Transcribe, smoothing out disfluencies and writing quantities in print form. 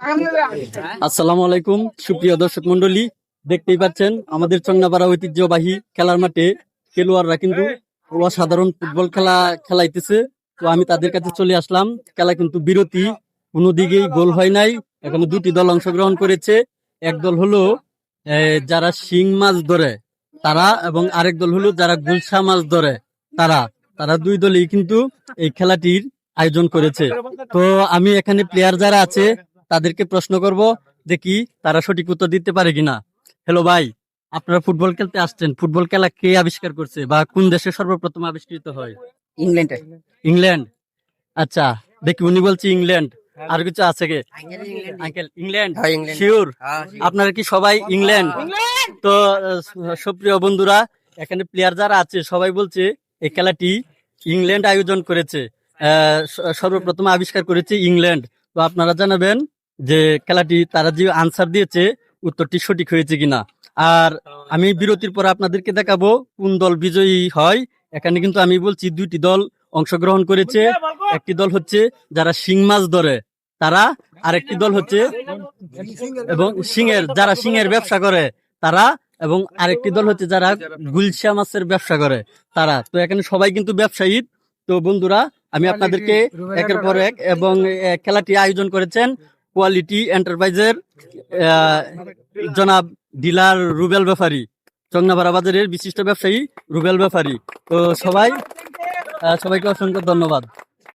আসসালামু আলাইকুম সুপ্রিয় দর্শক মন্ডলী, দেখতেই পাচ্ছেন আমাদের চংনাপাড়া ঐতিহ্যবাহী খেলার মাঠে খেলোয়াড়রা কিন্তু অসাধারণ ফুটবল খেলা খেলাইতেছে। তো আমি তাদের কাছে চলে আসলাম। খেলা কিন্তু বিরতি, কোনো দিকেই গোল হয় নাই। এখানে দুটি দল অংশগ্রহণ করেছে। এক দল হলো যারা শিং মাছ ধরে তারা, এবং আরেক দল হলো যারা গুলশা মাছ ধরে তারা। তারা দুই দলই কিন্তু এই খেলাটির আয়োজন করেছে। তো আমি এখানে প্লেয়ার যারা আছে তাদেরকে প্রশ্ন করব, দেখি তারা সঠিক উত্তর দিতে পারে কিনা। হ্যালো ভাই, আপনারা ফুটবল খেলতে আসছেন, ফুটবল খেলা কে আবিষ্কার করছে বা কোন দেশে সর্বপ্রথম আবিষ্কৃত হয়? ইংল্যান্ডে। ইংল্যান্ড। আচ্ছা, দেখি উনি বলছি ইংল্যান্ড। আর কিছু আছে কে? আঙ্কেল ইংল্যান্ড হ্যাঁ, ইংল্যান্ড। শিওর? আপনারা কি সবাই ইংল্যান্ড? তো সুপ্রিয় বন্ধুরা, এখানে প্লেয়ার যারা আছে সবাই বলছে এই খেলাটি ইংল্যান্ড আয়োজন করেছে, সর্বপ্রথম আবিষ্কার করেছে ইংল্যান্ড। তো আপনারা জানাবেন যে খেলাটি তারা যে আনসার দিয়েছে উত্তরটি সঠিক হয়েছে কিনা। আর আমি বিরতির পর আপনাদেরকে দেখাবো কোন দল বিজয়ী হয়। এখানে কিন্তু আমি বলছি দুইটি দল অংশগ্রহণ করেছে। একটি দল হচ্ছে যারা শিং মাছ ধরে তারা, আরেকটি দল হচ্ছে এবং যারা সিংয়ের ব্যবসা করে তারা, এবং আরেকটি দল হচ্ছে যারা গুলশা মাছের ব্যবসা করে তারা। তো এখানে সবাই কিন্তু ব্যবসায়ী। তো বন্ধুরা, আমি আপনাদেরকে একের পর এক এবং খেলাটি আয়োজন করেছেন কোয়ালিটি এন্টারপ্রাইজের জনাব ডিলার রুবেল ব্যাপারী, চংনাপাড়া বাজারের বিশিষ্ট ব্যবসায়ী রুবেল ব্যাপারী। তো সবাইকে অসংখ্য ধন্যবাদ।